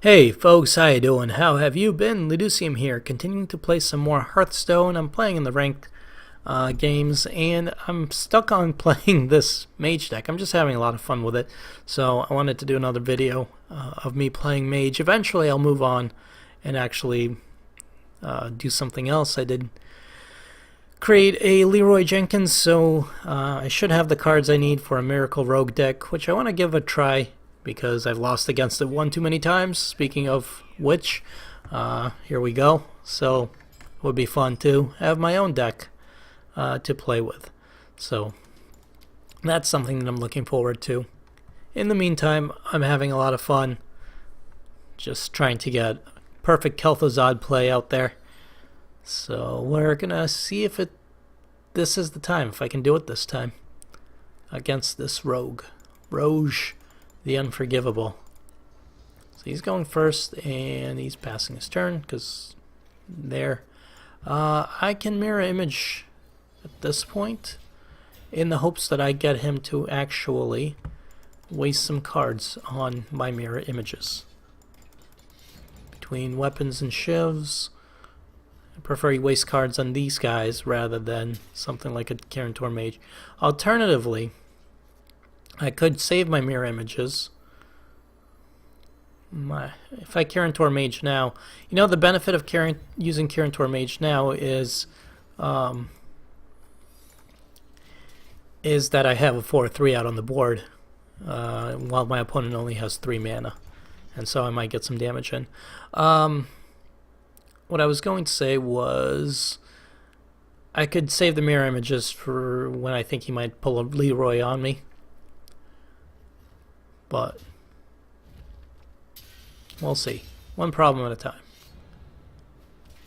Hey folks, how you doing? How have you been? Luducium here, continuing to play some more Hearthstone. I'm playing in the ranked games, and I'm stuck on playing this Mage deck. I'm just having a lot of fun with it, so I wanted to do another video of me playing Mage. Eventually I'll move on and actually do something else. I did create a Leroy Jenkins, so I should have the cards I need for a Miracle Rogue deck, which I want to give a try because I've lost against it one too many times. Speaking of which, here we go. So it would be fun to have my own deck to play with. So that's something that I'm looking forward to. In the meantime, I'm having a lot of fun just trying to get perfect Kel'Thuzad play out there. So we're gonna see if this is the time, if I can do it this time against this rogue. Roge the Unforgivable. So he's going first and he's passing his turn because there. I can mirror image at this point in the hopes that I get him to actually waste some cards on my mirror images. Between weapons and shivs, I prefer he waste cards on these guys rather than something like a Kirintor Mage. Alternatively, I could save my mirror images. If I Kirintor Mage now, you know the benefit of using Kirintor Mage now is that I have a 4/3 out on the board while my opponent only has 3 mana, and so I might get some damage in. What I was going to say was I could save the mirror images for when I think he might pull a Leroy on me. But we'll see. One problem at a time.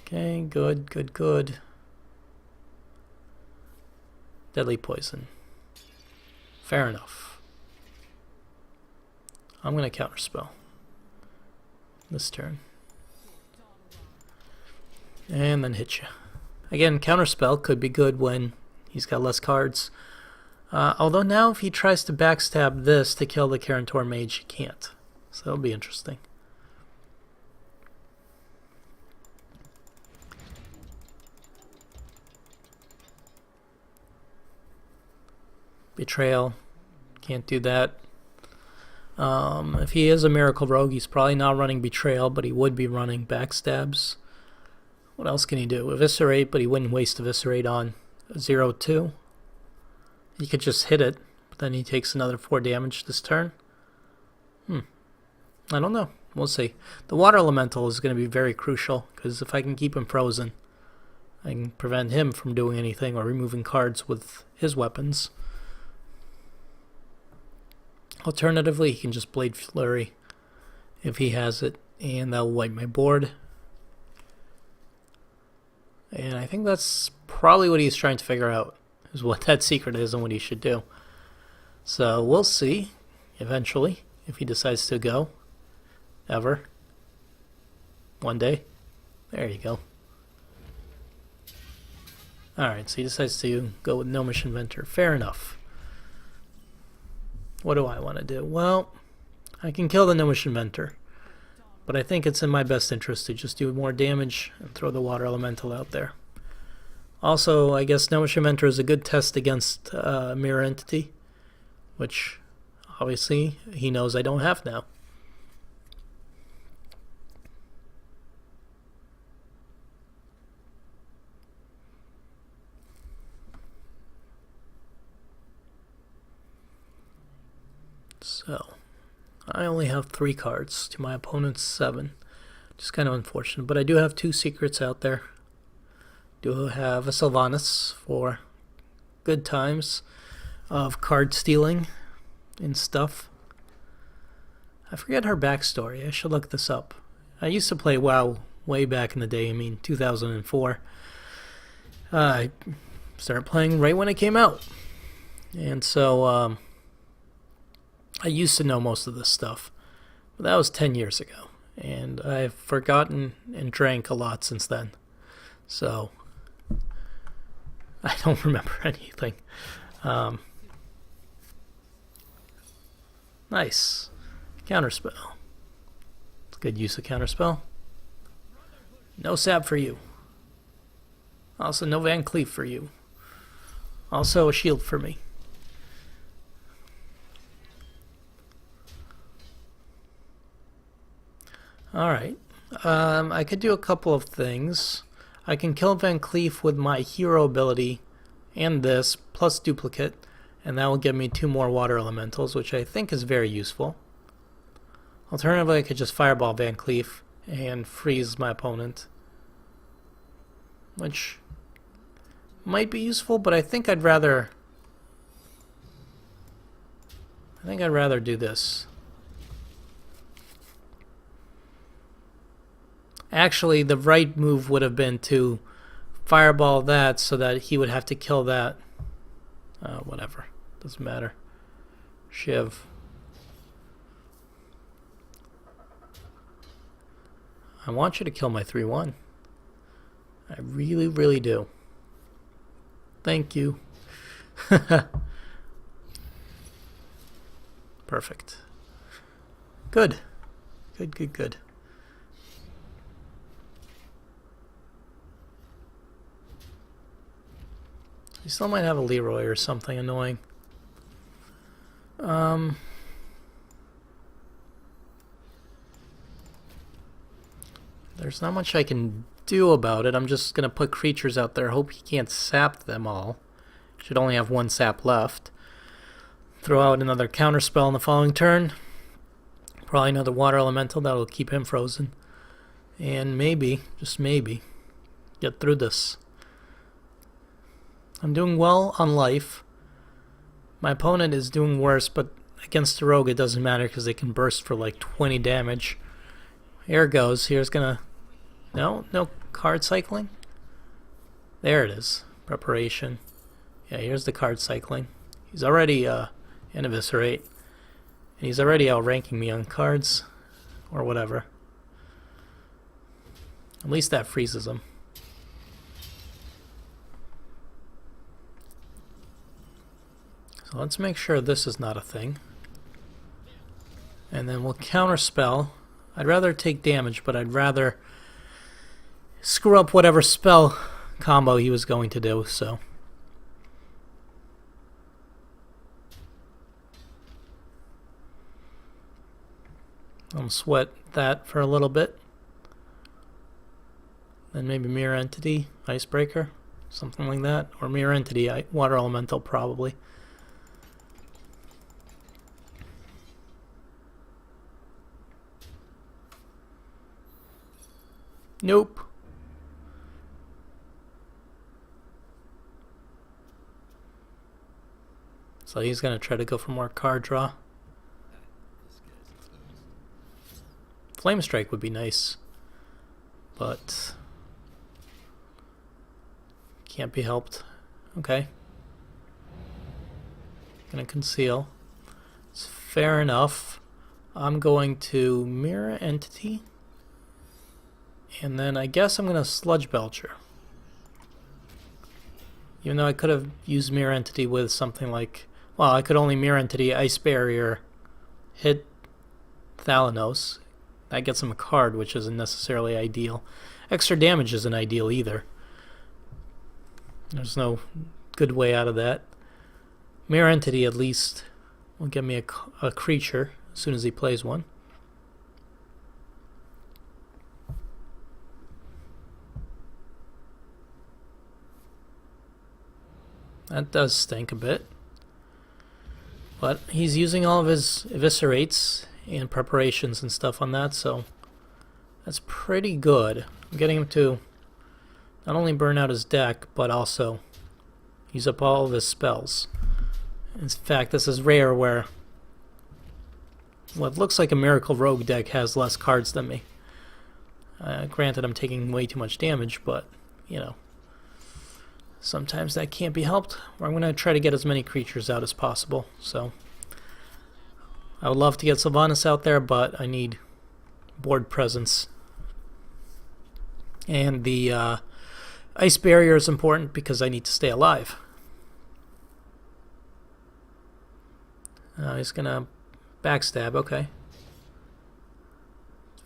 Okay, good. Deadly poison. Fair enough. I'm going to counterspell this turn. And then hit you. Again, counterspell could be good when he's got less cards. Although now if he tries to backstab this to kill the Kirintor Mage, he can't. So that'll be interesting. Betrayal. Can't do that. If he is a Miracle Rogue, he's probably not running Betrayal, but he would be running Backstabs. What else can he do? Eviscerate, but he wouldn't waste Eviscerate on 0/2. He could just hit it, but then he takes another 4 damage this turn. I don't know. We'll see. The Water Elemental is going to be very crucial, because if I can keep him frozen, I can prevent him from doing anything or removing cards with his weapons. Alternatively, he can just Blade Flurry if he has it, and that'll wipe my board. And I think that's probably what he's trying to figure out, is what that secret is and what he should do. So we'll see, eventually, if he decides to go. Ever. One day. There you go. Alright, so he decides to go with Gnomish Inventor. Fair enough. What do I want to do? Well, I can kill the Gnomish Inventor, but I think it's in my best interest to just do more damage and throw the Water Elemental out there. Also, I guess Gnomish Inventor is a good test against Mirror Entity, which obviously he knows I don't have now. So, I only have 3 cards to my opponent's 7. Just kind of unfortunate, but I do have 2 secrets out there. Do have a Sylvanas for good times of card stealing and stuff. I forget her backstory. I should look this up. I used to play WoW way back in the day. I mean, 2004. I started playing right when it came out. And so, I used to know most of this stuff, but that was 10 years ago, and I've forgotten and drank a lot since then, so I don't remember anything. Nice. Counterspell. Good use of counterspell. No sap for you. Also, no Van Cleef for you. Also, a shield for me. Alright. I could do a couple of things. I can kill Van Cleef with my hero ability and this, plus duplicate, and that will give me 2 more water elementals, which I think is very useful. Alternatively, I could just fireball Van Cleef and freeze my opponent, which might be useful, but I think I'd rather do this. Actually, the right move would have been to fireball that so that he would have to kill that. Whatever. Doesn't matter. Shiv. I want you to kill my 3/1. I really, really do. Thank you. Perfect. Good. Good, good, good. You still might have a Leroy or something annoying. There's not much I can do about it. I'm just going to put creatures out there. Hope he can't sap them all. Should only have 1 sap left. Throw out another counterspell in the following turn. Probably another water elemental that'll keep him frozen. And maybe, just maybe, get through this. I'm doing well on life. My opponent is doing worse, but against the rogue it doesn't matter because they can burst for like 20 damage. Here it goes. Here's gonna... No card cycling? There it is. Preparation. Yeah, here's the card cycling. He's already an eviscerate. And he's already outranking me on cards. Or whatever. At least that freezes him. So let's make sure this is not a thing. And then we'll counterspell. I'd rather take damage, but I'd rather screw up whatever spell combo he was going to do, so. I'll sweat that for a little bit. Then maybe Mirror Entity, Icebreaker, something like that. Or Mirror Entity, Water Elemental probably. Nope. So he's going to try to go for more card draw. Flame Strike would be nice, but can't be helped. Okay. Gonna conceal. It's fair enough. I'm going to Mirror Entity. And then I guess I'm going to Sludge Belcher. Even though I could have used Mirror Entity with something like... Well, I could only Mirror Entity, Ice Barrier, hit Thalanos. That gets him a card, which isn't necessarily ideal. Extra damage isn't ideal either. There's no good way out of that. Mirror Entity at least will give me a creature as soon as he plays one. That does stink a bit. But he's using all of his eviscerates and preparations and stuff on that, so that's pretty good. I'm getting him to not only burn out his deck, but also use up all of his spells. In fact, this is rare where what looks like a Miracle Rogue deck has less cards than me. Granted, I'm taking way too much damage, but, you know, sometimes that can't be helped. I'm going to try to get as many creatures out as possible. So I would love to get Sylvanas out there, but I need board presence. And the Ice Barrier is important because I need to stay alive. He's going to backstab, okay.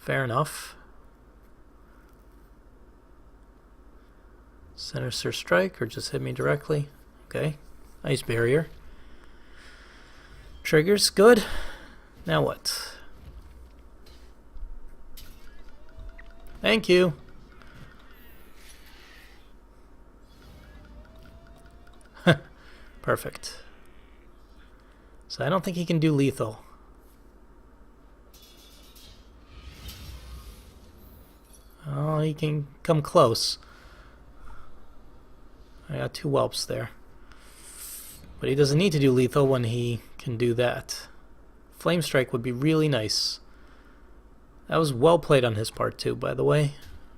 Fair enough. Sinister Strike, or just hit me directly. Okay. Ice Barrier. Triggers, good. Now what? Thank you. Perfect. So I don't think he can do lethal. Oh, he can come close. I got 2 whelps there. But he doesn't need to do lethal when he can do that. Flame Strike would be really nice. That was well played on his part too, by the way.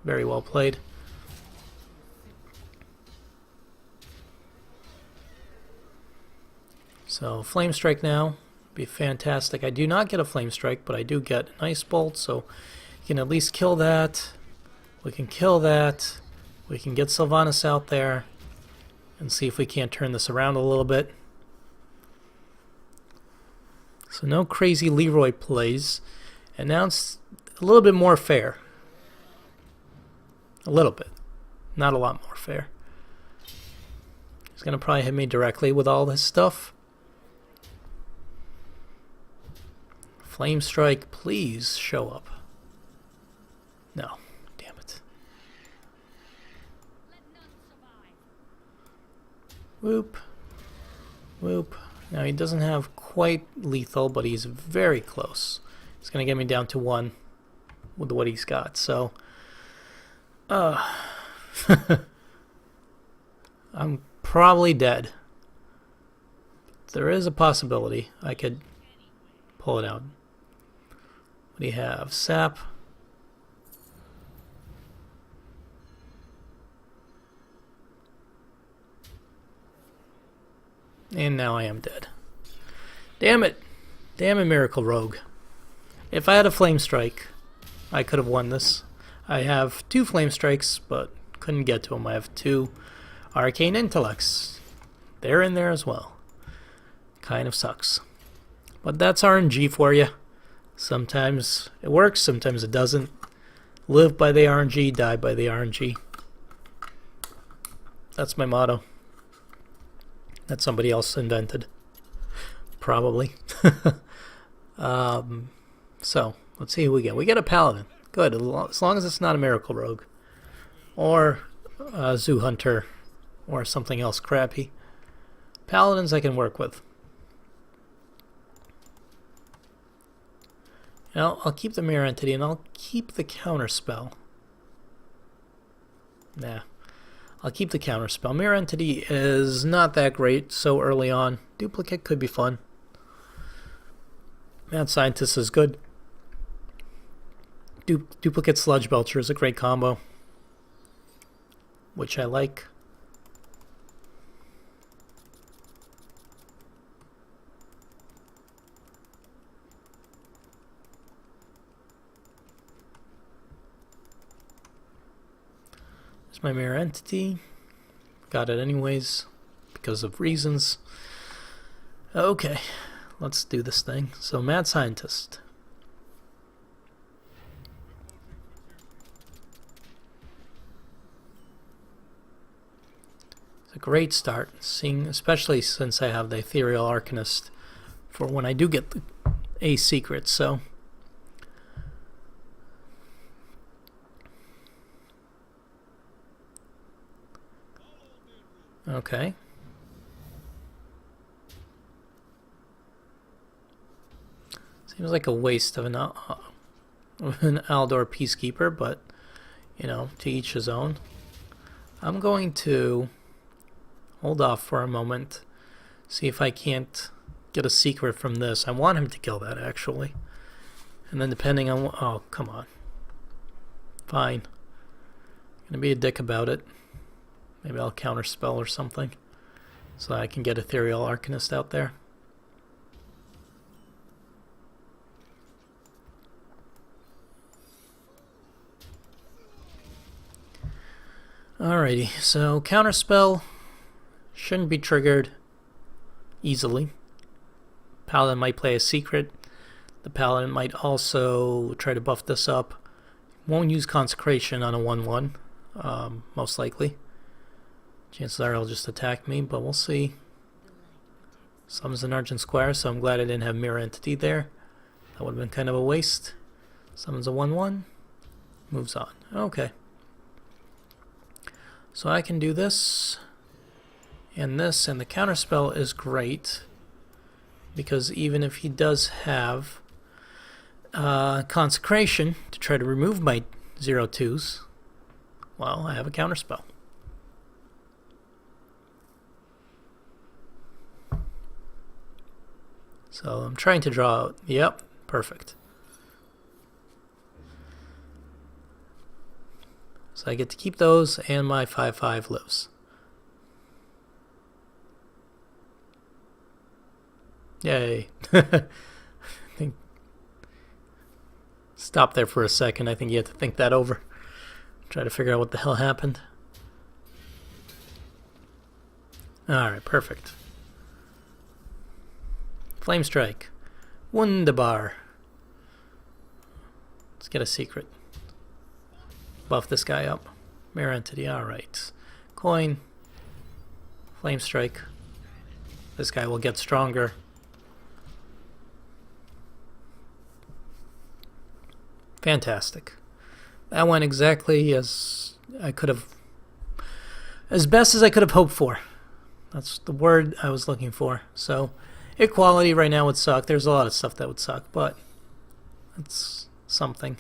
Very well played. So Flame Strike now be fantastic. I do not get a Flame Strike, but I do get an Ice Bolt, so you can at least kill that. We can kill that. We can get Sylvanas out there and see if we can't turn this around a little bit. So no crazy Leroy plays. And now it's a little bit more fair. A little bit. Not a lot more fair. He's going to probably hit me directly with all this stuff. Flame Strike, please show up. No. Damn it. Whoop. Whoop. Now he doesn't have quite lethal, but he's very close. He's going to get me down to 1 with what he's got, so... I'm probably dead. There is a possibility I could pull it out. What do you have? Sap. And now I am dead. Damn it! Damn it, Miracle Rogue. If I had a Flame Strike, I could have won this. I have 2 Flame Strikes, but couldn't get to them. I have 2 Arcane Intellects. They're in there as well. Kind of sucks. But that's RNG for you. Sometimes it works, sometimes it doesn't. Live by the RNG, die by the RNG. That's my motto. That somebody else invented. Probably. So, let's see who we get. We get a Paladin. Good, as long as it's not a Miracle Rogue. Or a Zoo Hunter. Or something else crappy. Paladins I can work with. Now, I'll keep the Mirror Entity and I'll keep the Counterspell. Nah. I'll keep the Counterspell. Mirror Entity is not that great so early on. Duplicate could be fun. Mad Scientist is good. Duplicate Sludge Belcher is a great combo, which I like. There's my Mirror Entity. Got it anyways, because of reasons. Okay, let's do this thing. So, Mad Scientist. A great start, seeing, especially since I have the Ethereal Arcanist for when I do get a secret. So okay, seems like a waste of an Aldor Peacekeeper, but you know, to each his own. I'm going to hold off for a moment, see if I can't get a secret from this. I want him to kill that, actually. And then depending on... oh, come on. Fine. I'm gonna be a dick about it. Maybe I'll counterspell or something, so I can get Ethereal Arcanist out there. Alrighty, so counterspell shouldn't be triggered easily. Paladin might play a secret The Paladin might also try to buff this up. Won't use Consecration on a 1-1, most likely. Chances are he'll just attack me, but we'll see. Summons an Argent Squire, so I'm glad I didn't have Mirror Entity there. That would have been kind of a waste. Summons a 1-1. Moves on. Okay. So I can do this, and the Counterspell is great, because even if he does have Consecration to try to remove my 0/2s, well, I have a Counterspell. So I'm trying to draw out. Yep, perfect. So I get to keep those, and my 5/5 lives. Yay. I think stop there for a second. I think you have to think that over. Try to figure out what the hell happened. Alright, perfect. Flame Strike. Wunderbar. Let's get a secret. Buff this guy up. Mirror Entity, alright. Coin. Flame Strike. This guy will get stronger. Fantastic. That went exactly as I could have, as best as I could have hoped for. That's the word I was looking for. So, equality right now would suck. There's a lot of stuff that would suck, but it's something.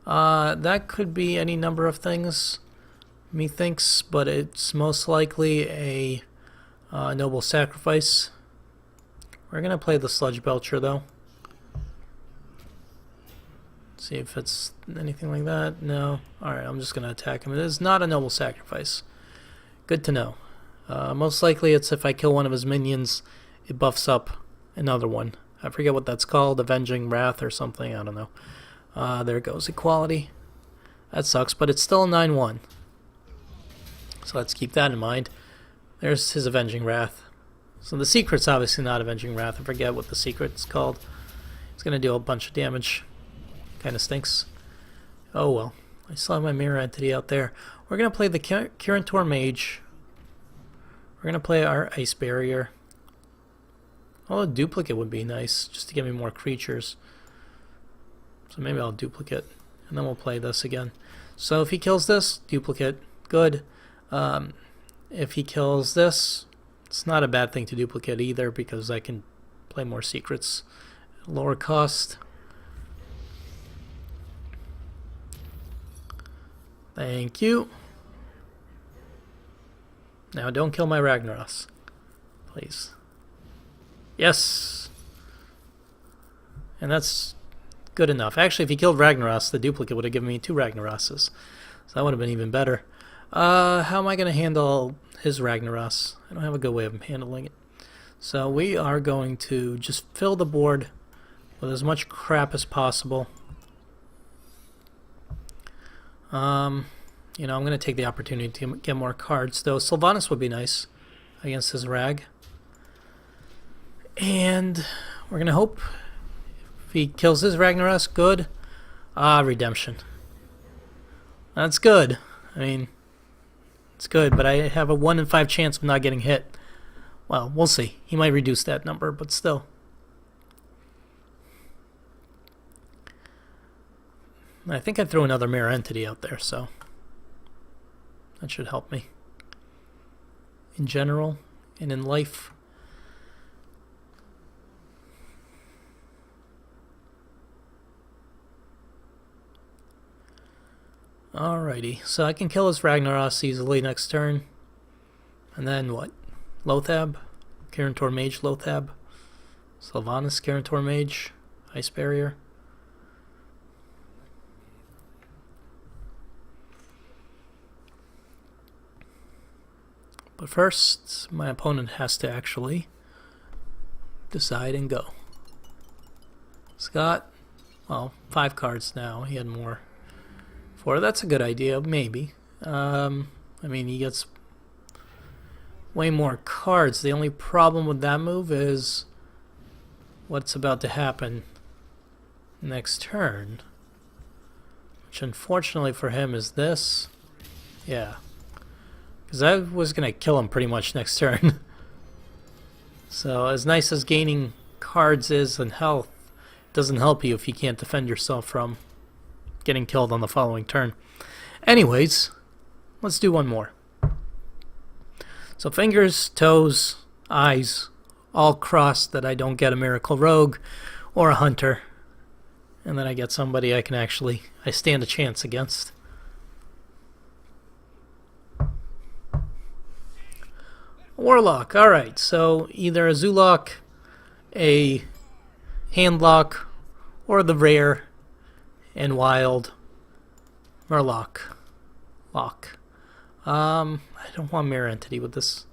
That could be any number of things, methinks, but it's most likely a noble sacrifice. We're going to play the Sludge Belcher, though. See if it's anything like that. No. Alright, I'm just going to attack him. It is not a noble sacrifice. Good to know. Most likely it's if I kill one of his minions, it buffs up another one. I forget what that's called. Avenging Wrath or something. I don't know. There goes equality. That sucks, but it's still a 9/1. So let's keep that in mind. There's his Avenging Wrath. So the secret's obviously not Avenging Wrath. I forget what the secret's called. It's going to do a bunch of damage. Kind of stinks. Oh well. I still have my Mirror Entity out there. We're going to play the Kirantor Mage. We're going to play our Ice Barrier. Oh, a duplicate would be nice, just to give me more creatures. So maybe I'll duplicate, and then we'll play this again. So if he kills this, duplicate, good. If he kills this, it's not a bad thing to duplicate either, because I can play more secrets at lower cost. Thank you. Now don't kill my Ragnaros, please. Yes! And that's good enough. Actually, if he killed Ragnaros, the duplicate would have given me 2 Ragnaroses. So that would have been even better. How am I going to handle his Ragnaros? I don't have a good way of handling it. So we are going to just fill the board with as much crap as possible. You know, I'm going to take the opportunity to get more cards, though. Sylvanas would be nice against his Rag. And we're going to hope if he kills his Ragnaros, good. Ah, Redemption. That's good. I mean, it's good, but I have a 1 in 5 chance of not getting hit. Well, we'll see. He might reduce that number, but still. I think I threw another Mirror Entity out there, so that should help me. In general, and in life. Alrighty, so I can kill his Ragnaros easily next turn. And then what? Lothab? Kirantor Mage Lothab? Sylvanas Kirantor Mage? Ice Barrier? But first, my opponent has to actually decide and go. Scott, well, 5 cards now. He had more. 4, that's a good idea, maybe. I mean, he gets way more cards. The only problem with that move is what's about to happen. next turn, which unfortunately for him is this. Yeah, because I was going to kill him pretty much next turn. So as nice as gaining cards is and health, it doesn't help you if you can't defend yourself from getting killed on the following turn. Anyways, let's do one more. So fingers, toes, eyes, all crossed that I don't get a Miracle Rogue or a Hunter. And then I get somebody I stand a chance against. Warlock, alright, so either a Zoolock, a Handlock, or the rare and wild Murloc. I don't want Mirror Entity with this.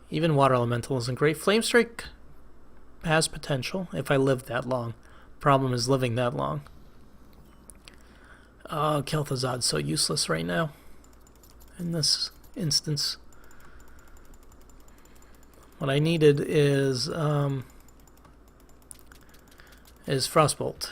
Even Water Elemental isn't great. Flamestrike has potential if I live that long. Problem is living that long. Kel'Thuzad's so useless right now in this instance. What I needed is Frostbolt.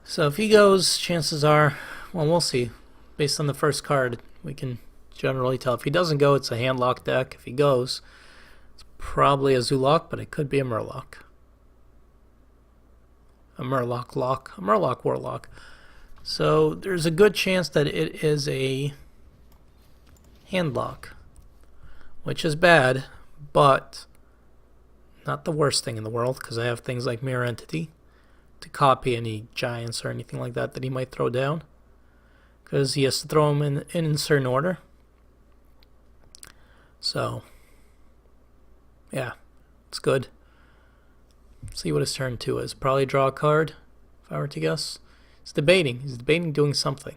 So if he goes, chances are, well, we'll see. Based on the first card, we can generally tell. If he doesn't go, it's a Handlock deck. If he goes, it's probably a Zoolock, but it could be a Murloc. A Murloc Warlock. So there's a good chance that it is a Handlock, which is bad, but not the worst thing in the world, because I have things like Mirror Entity to copy any giants or anything like that he might throw down, because he has to throw them in a certain order. So yeah, it's good. See what his turn 2 is. Probably draw a card, if I were to guess. He's debating doing something.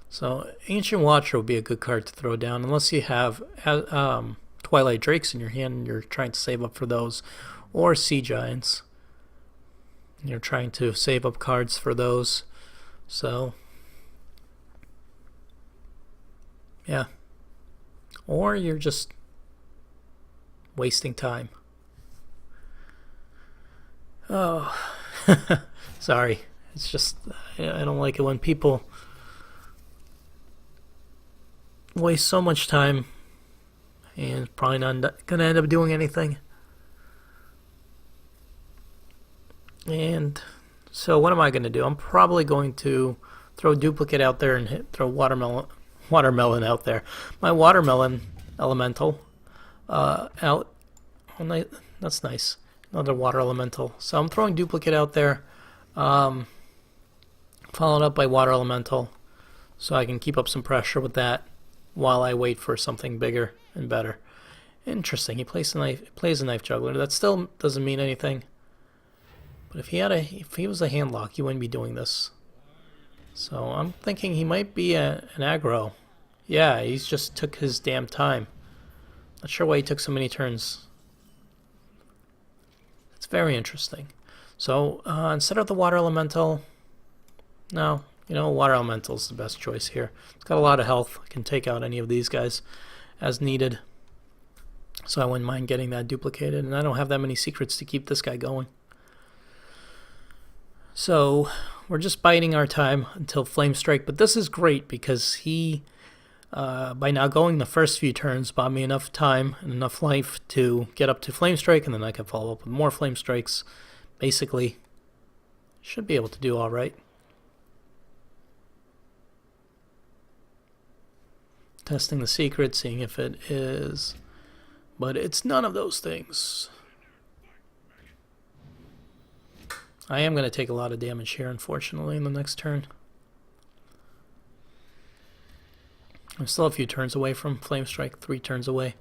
So Ancient Watcher would be a good card to throw down, unless you have Twilight Drakes in your hand and you're trying to save up for those, or Sea Giants. You're trying to save up cards for those. So yeah. Or you're just wasting time. Oh, sorry. It's just, I don't like it when people waste so much time and probably not going to end up doing anything. And so what am I going to do? I'm probably going to throw Duplicate out there and throw Watermelon out there. My Watermelon Elemental out. Oh, that's nice. Another Water Elemental. So I'm throwing Duplicate out there, followed up by Water Elemental, so I can keep up some pressure with that while I wait for something bigger and better. Interesting. He plays a Knife Juggler. That still doesn't mean anything. But if he was a Handlock, he wouldn't be doing this. So I'm thinking he might be an aggro. Yeah, he's just took his damn time. Not sure why he took so many turns. It's very interesting. So instead of the Water Elemental, no, Water Elemental is the best choice here. It's got a lot of health. I can take out any of these guys as needed. So I wouldn't mind getting that duplicated. And I don't have that many secrets to keep this guy going. So we're just biding our time until Flamestrike. But this is great because he, by now going the first few turns, bought me enough time and enough life to get up to Flamestrike. And then I can follow up with more Flamestrikes. Basically, should be able to do all right. Testing the secret, seeing if it is. But it's none of those things. I am going to take a lot of damage here, unfortunately, in the next turn. I'm still a few turns away from Flamestrike, 3 turns away.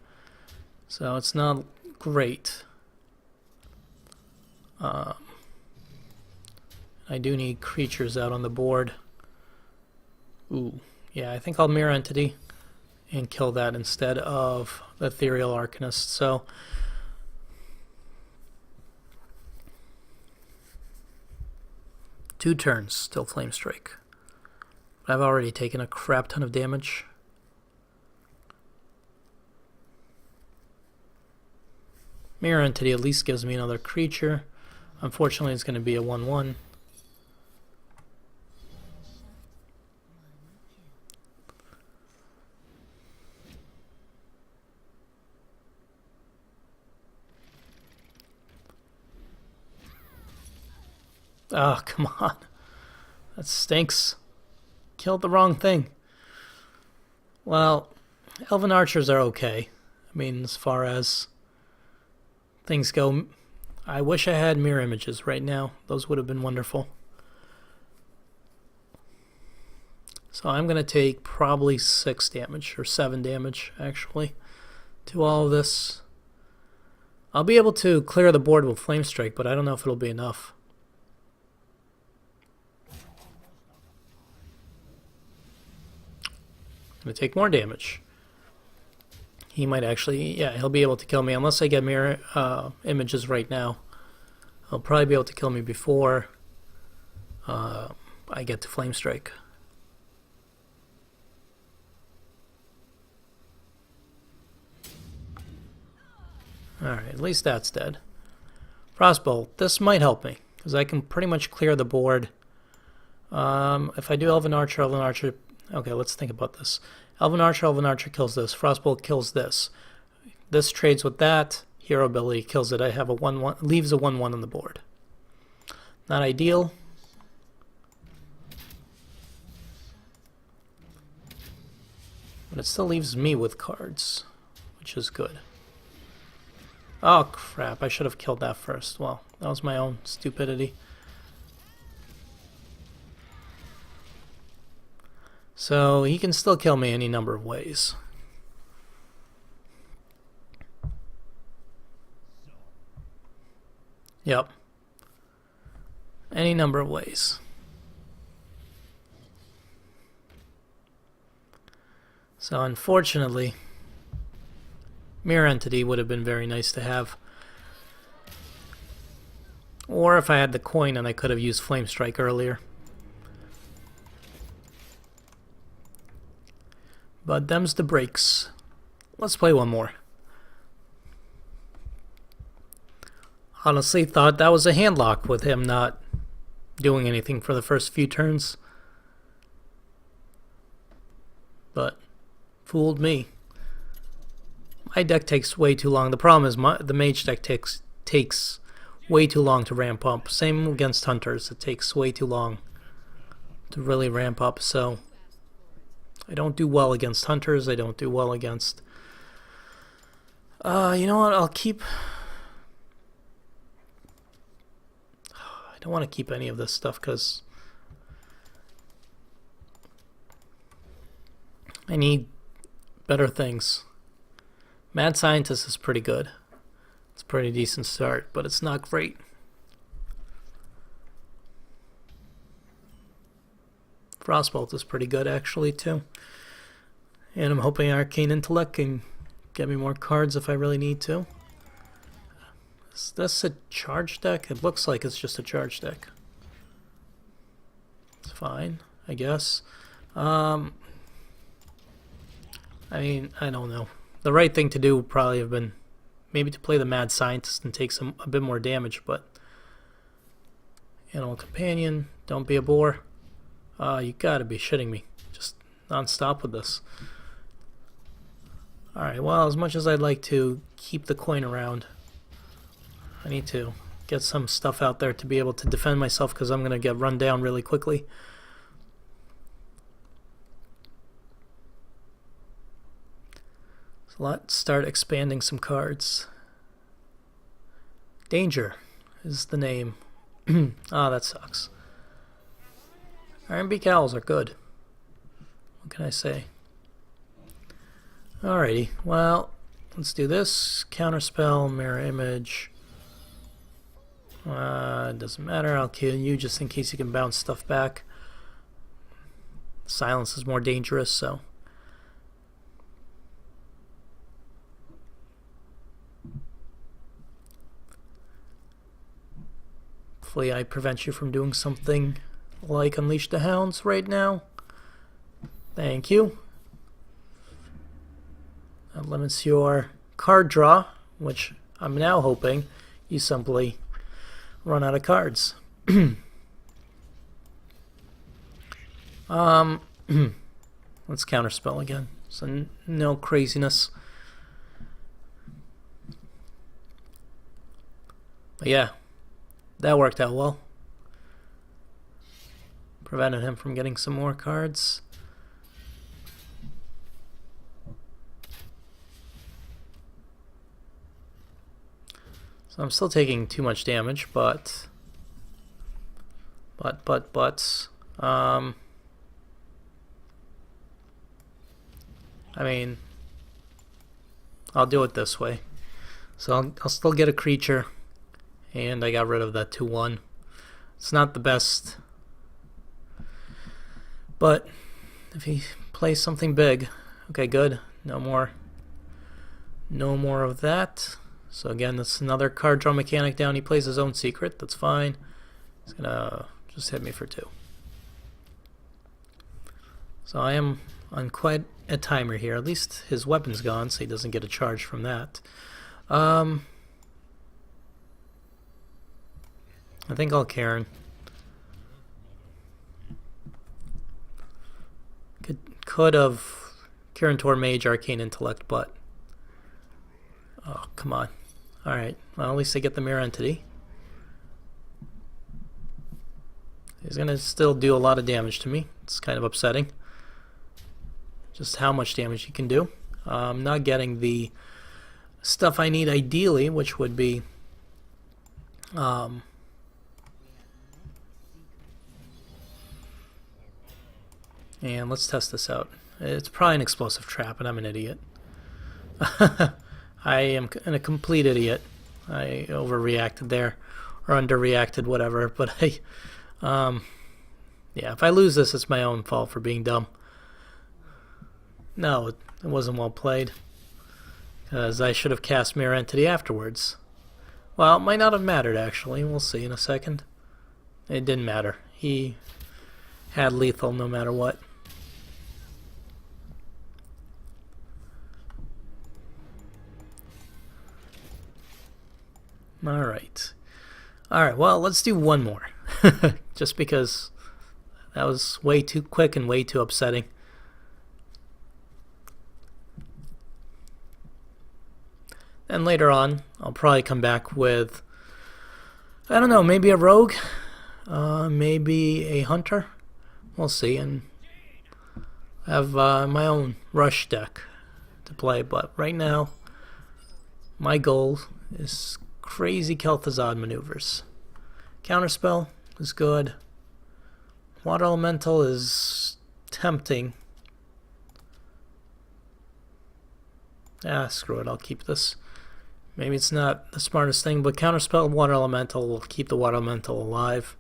So it's not great. I do need creatures out on the board. Ooh, yeah, I think I'll Mirror Entity and kill that instead of the Ethereal Arcanist. So two turns, still Flamestrike. But I've already taken a crap ton of damage. Mirror Entity at least gives me another creature. Unfortunately, it's going to be a 1/1. Oh, come on. That stinks. Killed the wrong thing. Well, Elven Archers are okay. I mean, as far as things go, I wish I had mirror images right now. Those would have been wonderful. So I'm going to take probably 6 damage, or 7 damage, actually, to all of this. I'll be able to clear the board with Flame Strike, but I don't know if it'll be enough. I'm going to take more damage. He might actually, yeah, he'll be able to kill me unless I get mirror images right now. He'll probably be able to kill me before I get to Flame Strike. Alright, at least that's dead. Frostbolt, this might help me, because I can pretty much clear the board. If I do Elven Archer, okay, let's think about this. Elven Archer kills this. Frostbolt kills this. This trades with that. Hero ability kills it. I have a 1/1, leaves a 1/1 on the board. Not ideal. But it still leaves me with cards, which is good. Oh crap, I should have killed that first. Well, that was my own stupidity. So he can still kill me any number of ways. Yep. Any number of ways. So unfortunately, Mirror Entity would have been very nice to have. Or if I had the coin and I could have used Flame Strike earlier. But them's the breaks. Let's play one more. Honestly thought that was a handlock with him not doing anything for the first few turns. But fooled me. My deck takes way too long. The problem is the Mage deck takes way too long to ramp up. Same against Hunters. It takes way too long to really ramp up. So I don't do well against Hunters. I don't do well against... you know what? I'll keep... I don't want to keep any of this stuff because I need better things. Mad Scientist is pretty good. It's a pretty decent start, but it's not great. Frostbolt is pretty good actually too. And I'm hoping Arcane Intellect can get me more cards if I really need to. Is this a charge deck? It looks like it's just a charge deck. It's fine, I guess. I mean, I don't know. The right thing to do would probably have been maybe to play the Mad Scientist and take a bit more damage, but Animal Companion, don't be a bore. You gotta be shitting me. Just non-stop with this. Alright, well, as much as I'd like to keep the coin around, I need to get some stuff out there to be able to defend myself because I'm going to get run down really quickly. So let's start expanding some cards. Danger is the name. Ah, that sucks. Ironbeak Owls are good. What can I say? Alrighty, well, let's do this. Counterspell, Mirror Image. It doesn't matter, I'll kill you just in case you can bounce stuff back. Silence is more dangerous, so. Hopefully I prevent you from doing something like Unleash the Hounds right now. Thank you. That limits your card draw, which I'm now hoping you simply run out of cards. Let's counterspell again. So no craziness. But yeah, that worked out well. Prevented him from getting some more cards. So I'm still taking too much damage, but I mean, I'll do it this way. So I'll still get a creature, and I got rid of that 2/1. It's not the best, but if he plays something big, okay, good. No more of that. So again, that's another card draw mechanic down. He plays his own secret. That's fine. He's gonna just hit me for 2. So I am on quite a timer here. At least his weapon's gone, so he doesn't get a charge from that. I think I'll Karen. Could have Karen Tor Mage, Arcane Intellect, but oh, come on. Alright, well, at least I get the Mirror Entity. He's gonna still do a lot of damage to me. It's kind of upsetting. Just how much damage he can do. I'm not getting the stuff I need ideally, which would be and let's test this out. It's probably an explosive trap, and I'm an idiot. I am a complete idiot. I overreacted there, or underreacted, whatever. But yeah, if I lose this, it's my own fault for being dumb. No, it wasn't well played, because I should have cast Mirror Entity afterwards. Well, it might not have mattered, actually. We'll see in a second. It didn't matter. He had lethal no matter what. Alright, well, let's do one more. Just because that was way too quick and way too upsetting. And later on, I'll probably come back with, I don't know, maybe a rogue, maybe a hunter. We'll see, and have my own rush deck to play. But right now, my goal is crazy Kel'Thuzad maneuvers. Counterspell is good. Water Elemental is tempting. Ah, screw it, I'll keep this. Maybe it's not the smartest thing, but Counterspell and Water Elemental will keep the Water Elemental alive.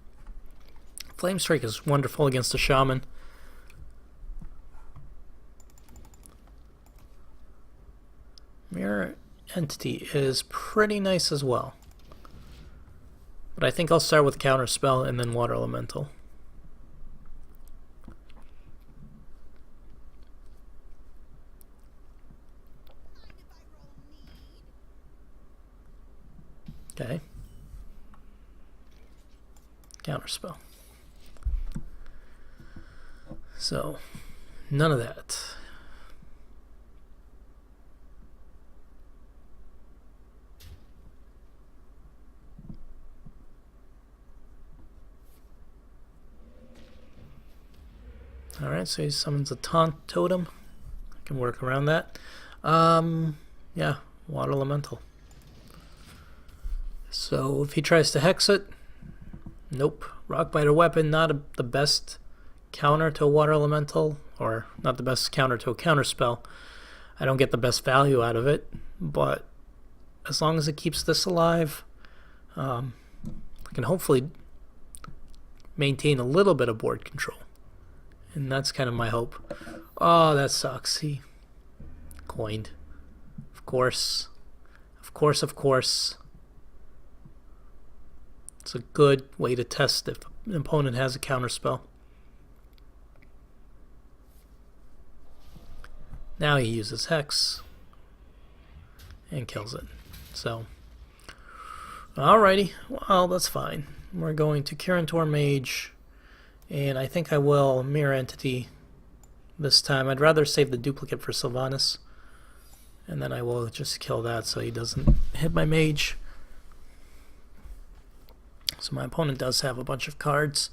Flame Strike is wonderful against a Shaman. Mirror Entity is pretty nice as well. But I think I'll start with Counterspell and then Water Elemental. Okay. Counterspell. So, none of that. Alright, so he summons a Taunt Totem. I can work around that. Yeah, Water Elemental. So if he tries to hex it, nope. Rockbiter Weapon, not the best counter to a Water Elemental, or not the best counter to a Counterspell. I don't get the best value out of it, but as long as it keeps this alive, I can hopefully maintain a little bit of board control. And that's kind of my hope. Oh, that sucks. He coined. Of course. Of course, of course. It's a good way to test if an opponent has a counterspell. Now he uses Hex and kills it. So, alrighty, well, that's fine. We're going to Kirantor Mage, and I think I will Mirror Entity this time. I'd rather save the duplicate for Sylvanas, and then I will just kill that so he doesn't hit my Mage. So my opponent does have a bunch of cards.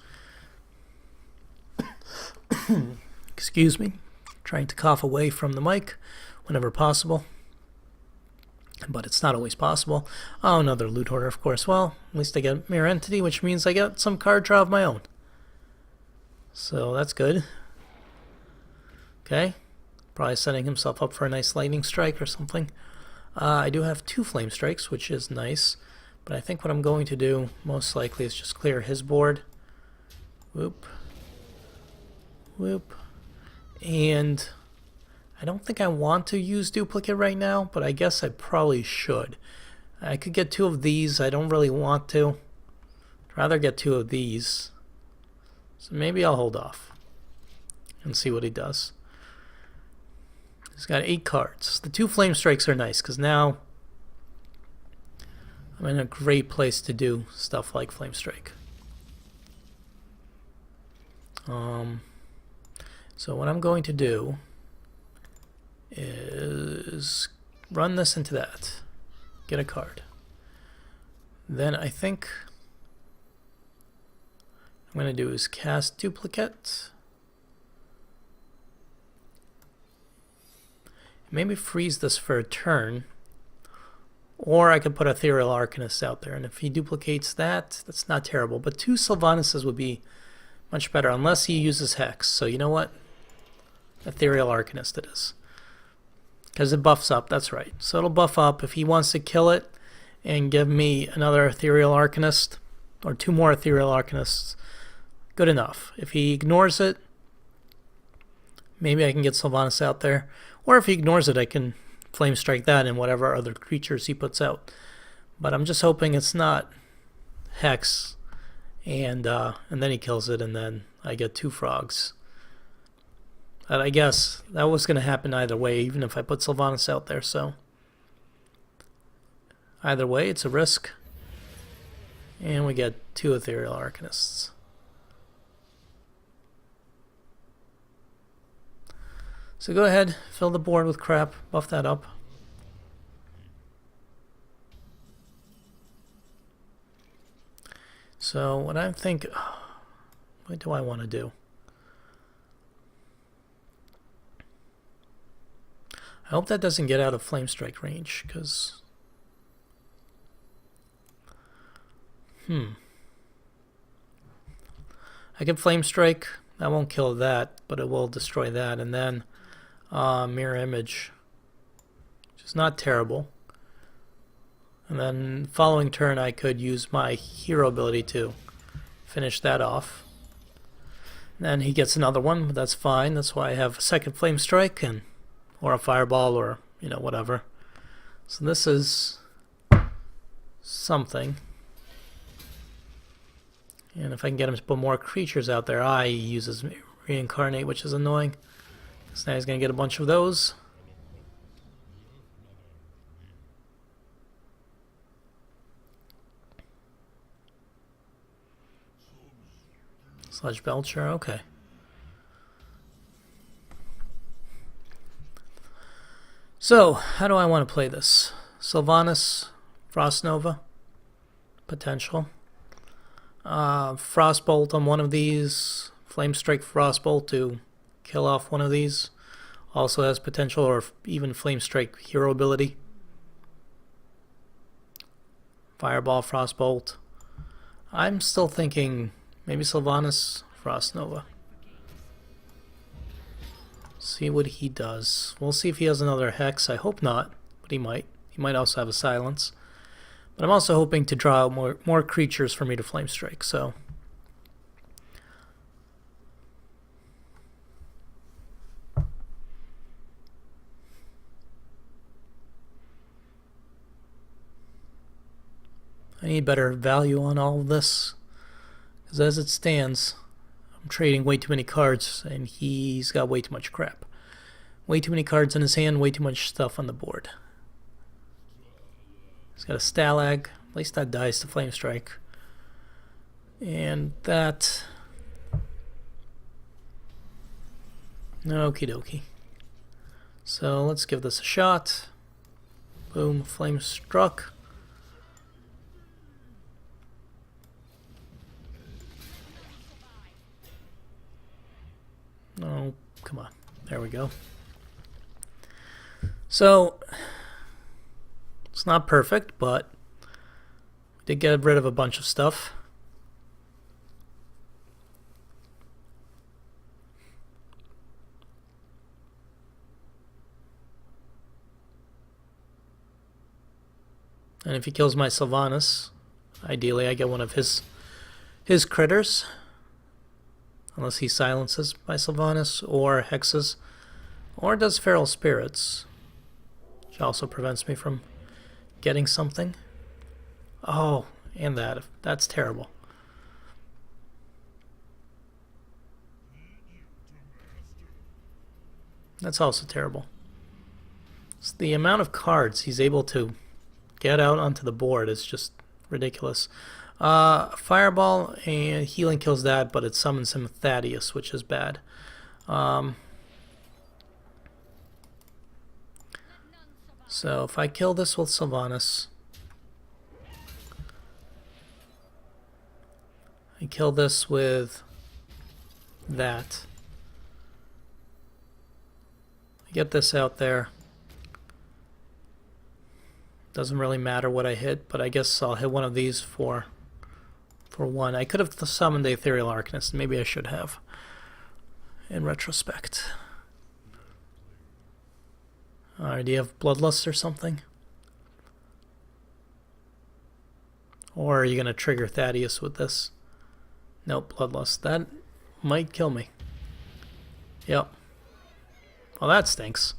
Excuse me. Trying to cough away from the mic whenever possible. But it's not always possible. Oh, another loot hoarder, of course. Well, at least I get Mirror Entity, which means I get some card draw of my own. So that's good. Okay. Probably setting himself up for a nice lightning strike or something. I do have 2 flame strikes, which is nice. But I think what I'm going to do, most likely, is just clear his board. Whoop. Whoop. And I don't think I want to use duplicate right now, but I guess I probably should. I could get 2 of these. I don't really want to. I'd rather get 2 of these. So maybe I'll hold off and see what he does. He's got 8 cards. The 2 flame strikes are nice because now I'm in a great place to do stuff like Flame Strike. So what I'm going to do is run this into that, get a card. Then I think what I'm going to do is cast Duplicate. Maybe freeze this for a turn. Or I could put Ethereal Arcanist out there, and if he duplicates that, that's not terrible. But 2 Sylvanas would be much better, unless he uses Hex. So you know what? Ethereal Arcanist it is. Because it buffs up, that's right. So it'll buff up. If he wants to kill it and give me another Ethereal Arcanist, or 2 more Ethereal Arcanists, good enough. If he ignores it, maybe I can get Sylvanas out there. Or if he ignores it, I can Flame Strike that and whatever other creatures he puts out. But I'm just hoping it's not Hex, and then he kills it, and then I get 2 frogs. And I guess that was going to happen either way, even if I put Sylvanas out there. So either way, it's a risk, and we get 2 Ethereal Arcanists. So go ahead, fill the board with crap, buff that up. So what I think, what do I want to do? I hope that doesn't get out of Flame Strike range, because I can Flame Strike, that won't kill that, but it will destroy that, and then Mirror Image, which is not terrible. And then following turn I could use my hero ability to finish that off. And then he gets another one, but that's fine. That's why I have a second Flame Strike and or a Fireball or whatever. So this is something. And if I can get him to put more creatures out there, he uses Reincarnate, which is annoying. So now he's going to get a bunch of those. Sludge Belcher, okay. So, how do I want to play this? Sylvanas, Frost Nova, potential. Frostbolt on one of these. Flame Strike Frostbolt to kill off one of these. Also has potential, or even Flame Strike hero ability. Fireball, Frostbolt. I'm still thinking maybe Sylvanas, Frost Nova. See what he does. We'll see if he has another Hex. I hope not, but he might. He might also have a Silence. But I'm also hoping to draw out more creatures for me to Flame Strike, so I need better value on all of this, because as it stands, I'm trading way too many cards, and he's got way too much crap. Way too many cards in his hand, way too much stuff on the board. He's got a Stalag. At least that dies to Flame Strike. And that... Okie dokie. So let's give this a shot. Boom, Flame Struck. Oh, come on. There we go. So, it's not perfect, but we did get rid of a bunch of stuff. And if he kills my Sylvanas, ideally I get one of his critters. Unless he silences my Sylvanas or hexes. Or does Feral Spirits. Which also prevents me from getting something. Oh, and that. That's terrible. That's also terrible. It's the amount of cards he's able to get out onto the board is just ridiculous. Fireball and healing kills that, but it summons him Thaddeus, which is bad. So if I kill this with Sylvanas, I kill this with that. I get this out there. Doesn't really matter what I hit, but I guess I'll hit one of these for one. I could have summoned the Ethereal Arcanist. Maybe I should have, in retrospect. Alright, do you have Bloodlust or something? Or are you going to trigger Thaddeus with this? Nope, Bloodlust. That might kill me. Yep. Well, that stinks.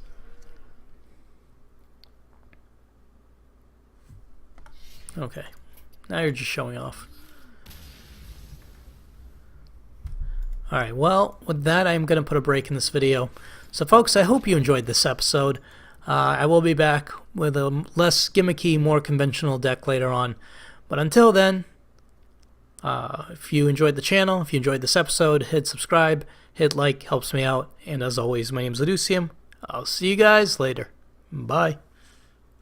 Okay. Now you're just showing off. Alright, well, with that, I'm going to put a break in this video. So, folks, I hope you enjoyed this episode. I will be back with a less gimmicky, more conventional deck later on. But until then, if you enjoyed the channel, if you enjoyed this episode, hit subscribe, hit like, helps me out. And as always, my name is Liducium. I'll see you guys later. Bye.